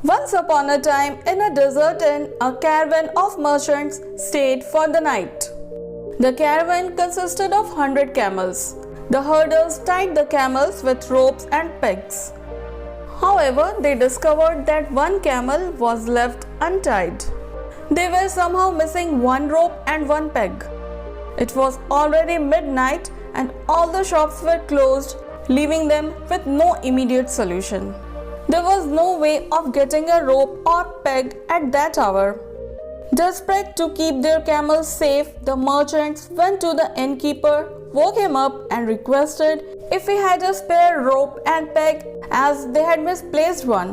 Once upon a time, in a desert inn, a caravan of merchants stayed for the night. The caravan consisted of 100 camels. The herders tied the camels with ropes and pegs. However, they discovered that one camel was left untied. They were somehow missing one rope and one peg. It was already midnight and all the shops were closed, leaving them with no immediate solution. There was no way of getting a rope or peg at that hour. Desperate to keep their camels safe, the merchants went to the innkeeper, woke him up and requested if he had a spare rope and peg as they had misplaced one.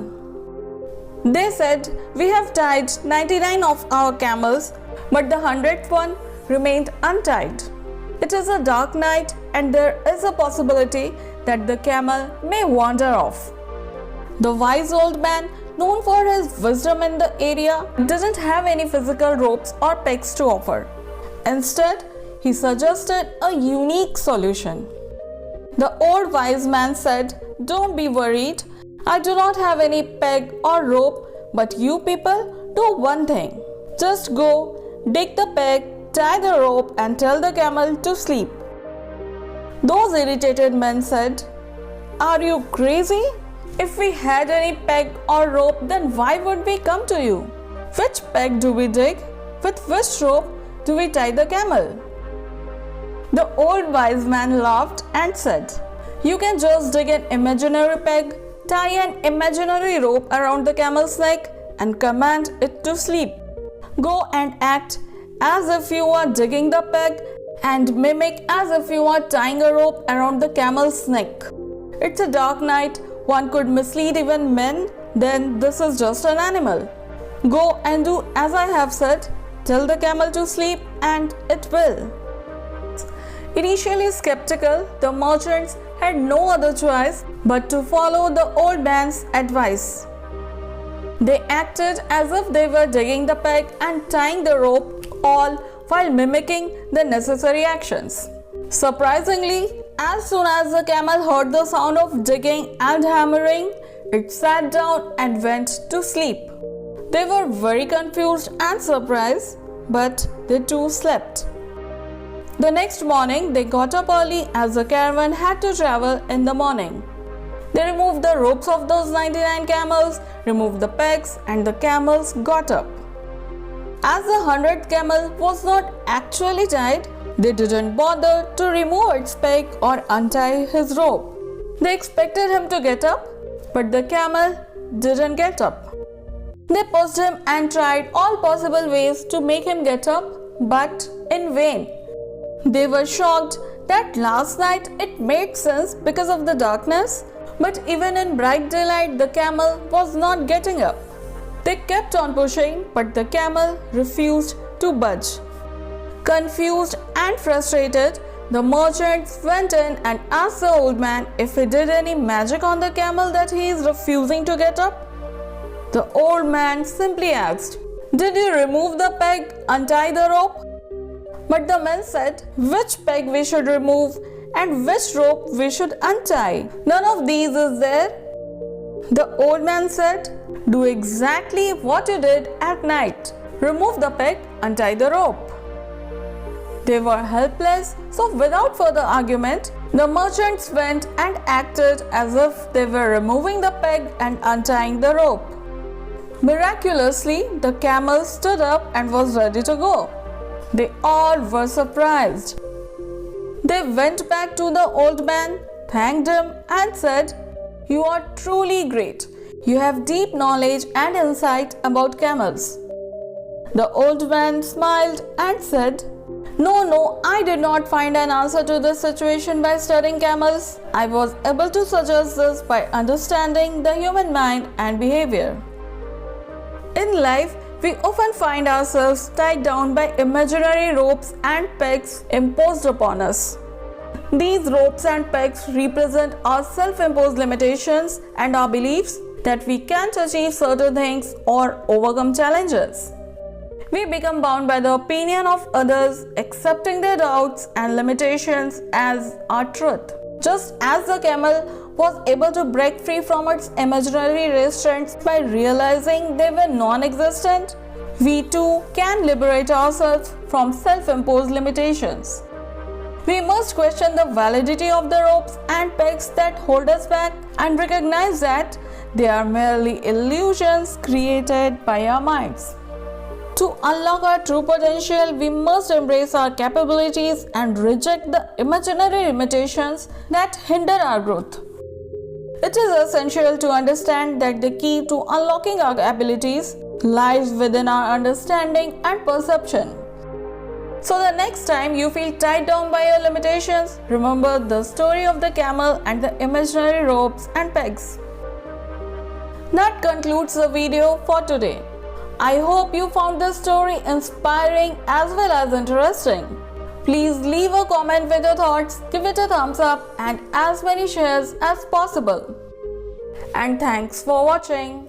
They said, "We have tied 99 of our camels, but the 100th one remained untied. It is a dark night and there is a possibility that the camel may wander off." The wise old man, known for his wisdom in the area, didn't have any physical ropes or pegs to offer. Instead, he suggested a unique solution. The old wise man said, "Don't be worried. I do not have any peg or rope, but you people do one thing. Just go, dig the peg, tie the rope and tell the camel to sleep." Those irritated men said, "Are you crazy? If we had any peg or rope, then why would we come to you? Which peg do we dig? With which rope do we tie the camel?" The old wise man laughed and said, "You can just dig an imaginary peg, tie an imaginary rope around the camel's neck, and command it to sleep. Go and act as if you are digging the peg and mimic as if you are tying a rope around the camel's neck. It's a dark night. One could mislead even men, then this is just an animal. Go and do as I have said, tell the camel to sleep and it will." Initially skeptical, the merchants had no other choice but to follow the old man's advice. They acted as if they were digging the peg and tying the rope, all while mimicking the necessary actions. Surprisingly, as soon as the camel heard the sound of digging and hammering, it sat down and went to sleep. They were very confused and surprised, but they too slept. The next morning, they got up early as the caravan had to travel in the morning. They removed the ropes of those 99 camels, removed the pegs, and the camels got up. As the 100th camel was not actually tied, they didn't bother to remove its peg or untie his rope. They expected him to get up, but the camel didn't get up. They pushed him and tried all possible ways to make him get up, but in vain. They were shocked that last night it made sense because of the darkness, but even in bright daylight the camel was not getting up. They kept on pushing, but the camel refused to budge. Confused and frustrated, the merchants went in and asked the old man if he did any magic on the camel that he is refusing to get up. The old man simply asked, "Did you remove the peg, untie the rope?" But the men said which peg we should remove and which rope we should untie. None of these is there. The old man said, "Do exactly what you did at night. Remove the peg, untie the rope." They were helpless, so without further argument, the merchants went and acted as if they were removing the peg and untying the rope. Miraculously, the camel stood up and was ready to go. They all were surprised. They went back to the old man, thanked him, and said, "You are truly great. You have deep knowledge and insight about camels." The old man smiled and said, No, I did not find an answer to this situation by studying camels. I was able to suggest this by understanding the human mind and behavior. In life, we often find ourselves tied down by imaginary ropes and pegs imposed upon us. These ropes and pegs represent our self-imposed limitations and our beliefs that we can't achieve certain things or overcome challenges. We become bound by the opinion of others, accepting their doubts and limitations as our truth. Just as the camel was able to break free from its imaginary restraints by realizing they were non-existent, we too can liberate ourselves from self-imposed limitations. We must question the validity of the ropes and pegs that hold us back and recognize that they are merely illusions created by our minds. To unlock our true potential, we must embrace our capabilities and reject the imaginary limitations that hinder our growth. It is essential to understand that the key to unlocking our abilities lies within our understanding and perception. So the next time you feel tied down by your limitations, remember the story of the camel and the imaginary ropes and pegs. That concludes the video for today. I hope you found this story inspiring as well as interesting. Please leave a comment with your thoughts, give it a thumbs up and as many shares as possible. And thanks for watching.